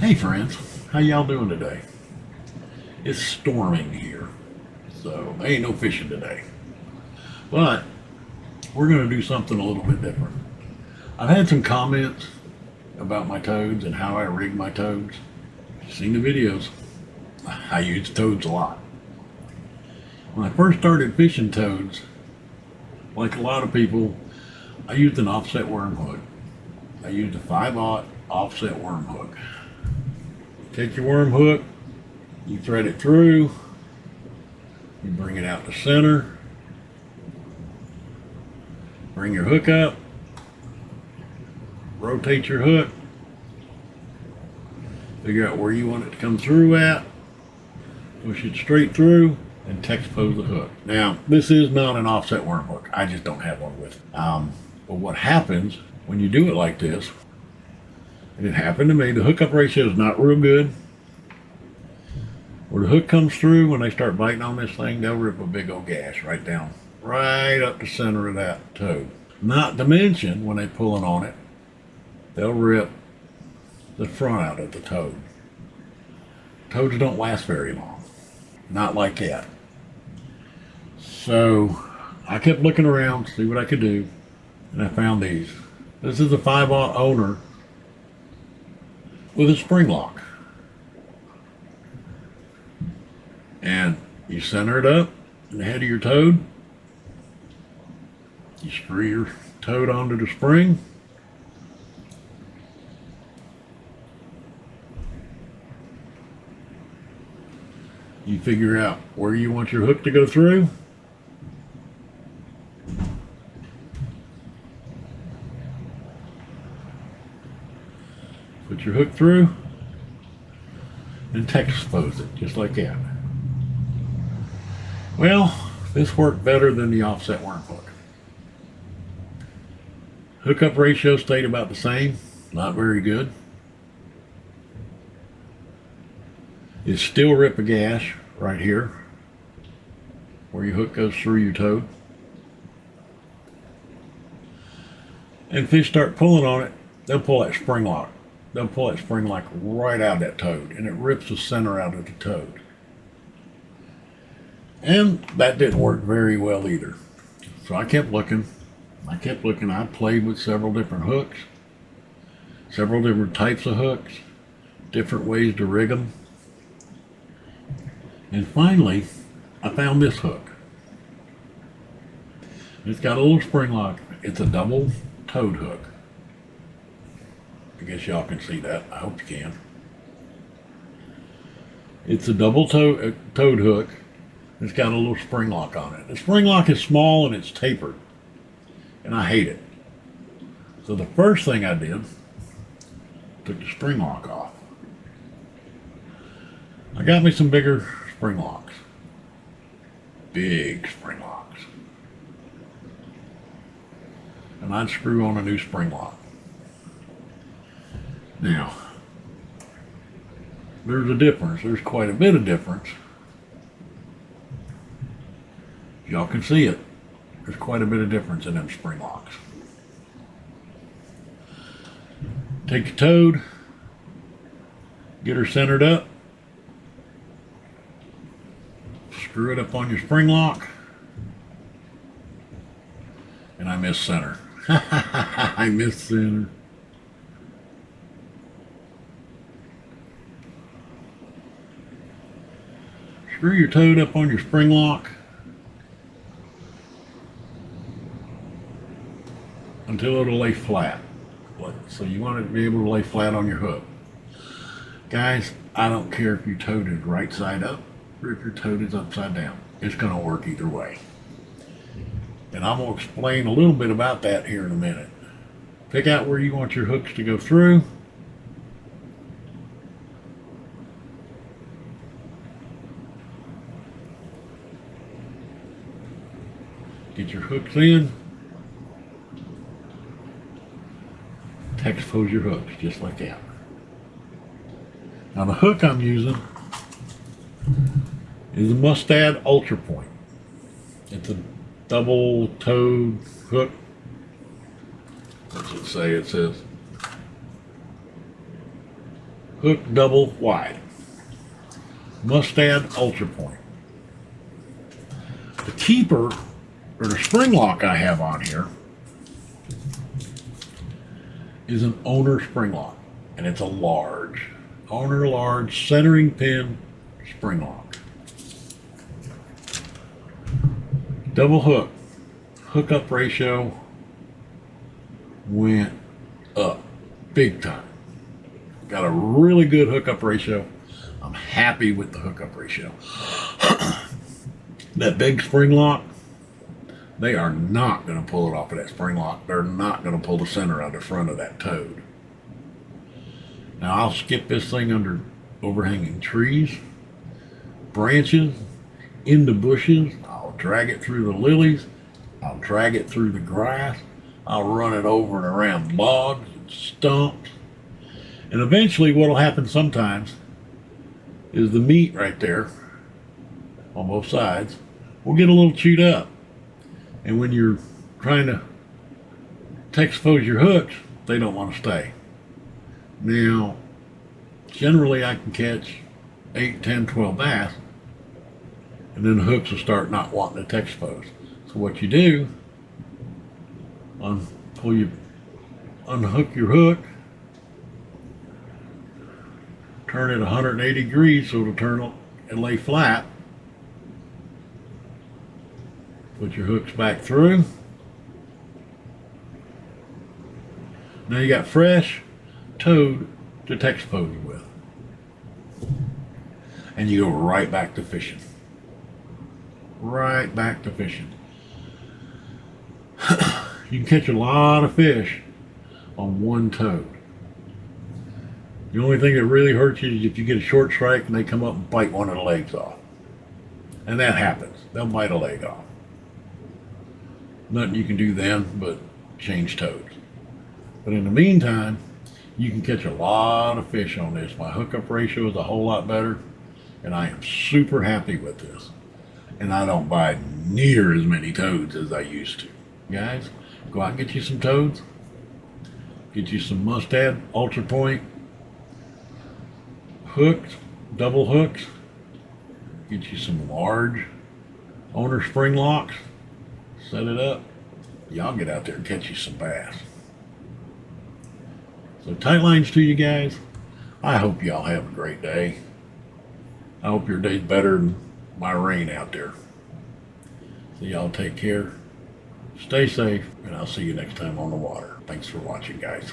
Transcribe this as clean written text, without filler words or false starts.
Hey friends, how y'all doing today? It's storming here, so there ain't no fishing today. But we're going to do something a little bit different. I've had some comments about my toads and how I rig my toads. You've seen the videos. I use toads a lot. When I first started fishing toads, like a lot of people, I used an offset worm hook. I used a 5/0 offset worm hook. Take your worm hook, you thread it through, you bring it out to center, bring your hook up, rotate your hook, figure out where you want it to come through at, push it straight through, and text pose the hook. Now, this is not an offset worm hook. I just don't have one with it. But what happens when you do it like this, and it happened to me, the hookup ratio is not real good. Where the hook comes through, when they start biting on this thing, they'll rip a big old gash right down, right up the center of that toad. Not to mention, when they're pulling on it, they'll rip the front out of the toad. Toads don't last very long. Not like that. So I kept looking around to see what I could do, and I found these. This is a 5/0 owner with a spring lock. And you center it up in the head of your toad. You screw your toad onto the spring. You figure out where you want your hook to go through. Put your hook through and text pose it just like that. Well, this worked better than the offset worm hook. Hookup ratio stayed about the same, not very good. It still rip a gash right here where your hook goes through your toad. And fish start pulling on it, they'll pull that spring lock. They'll pull that spring lock right out of that toad, and it rips the center out of the toad. And that didn't work very well either. So I kept looking. I played with several different hooks, several different types of hooks, different ways to rig them. And finally, I found this hook. It's got a little spring lock. It's a double toad hook. I guess y'all can see that. I hope you can. It's a double toad hook. It's got a little spring lock on it. The spring lock is small and it's tapered, and I hate it. So the first thing I did, took the spring lock off. I got me some bigger spring locks. Big spring locks. And I'd screw on a new spring lock. Now, there's a difference. There's quite a bit of difference. Y'all can see it. There's quite a bit of difference in them spring locks. Take your toad, get her centered up, screw it up on your spring lock, and I missed center. I missed center. Screw your toad up on your spring lock until it'll lay flat. So you want it to be able to lay flat on your hook. Guys, I don't care if your toad is right side up or if your toad is upside down. It's going to work either way. And I'm going to explain a little bit about that here in a minute. Pick out where you want your hooks to go through. Get your hooks in. Text pose your hooks just like that. Now the hook I'm using is a Mustad Ultra Point. It's a double toed hook. What's it say? It says hook double wide. Mustad Ultra Point. The keeper, or the spring lock I have on here, is an owner spring lock, and it's a large, owner large centering pin spring lock. Double hook, hookup ratio went up big time. Got a really good hookup ratio. I'm happy with the hookup ratio. That big spring lock, they are not going to pull it off of that spring lock. They're not going to pull the center out of the front of that toad. Now I'll skip this thing under overhanging trees, branches, into bushes. I'll drag it through the lilies. I'll drag it through the grass. I'll run it over and around logs and stumps. And eventually what'll happen sometimes is the meat right there on both sides will get a little chewed up. And when you're trying to expose your hooks, they don't want to stay. Now, generally I can catch 8, 10, 12 bass, and then the hooks will start not wanting to expose. So what you do, unhook your hook, turn it 180 degrees so it'll turn and lay flat. Put your hooks back through. Now you got fresh toad to expose with. And you go right back to fishing. Right back to fishing. You can catch a lot of fish on one toad. The only thing that really hurts you is if you get a short strike and they come up and bite one of the legs off. And that happens. They'll bite a leg off. Nothing you can do then but change toads. But in the meantime, you can catch a lot of fish on this. My hookup ratio is a whole lot better, and I am super happy with this. And I don't buy near as many toads as I used to. Guys, go out and get you some toads. Get you some Mustad Ultra Point hooks, double hooks. Get you some large owner spring locks. Set it up. Y'all get out there and catch you some bass. So tight lines to you guys. I hope y'all have a great day. I hope your day's better than my rain out there. So y'all take care. Stay safe, and I'll see you next time on the water. Thanks for watching, guys.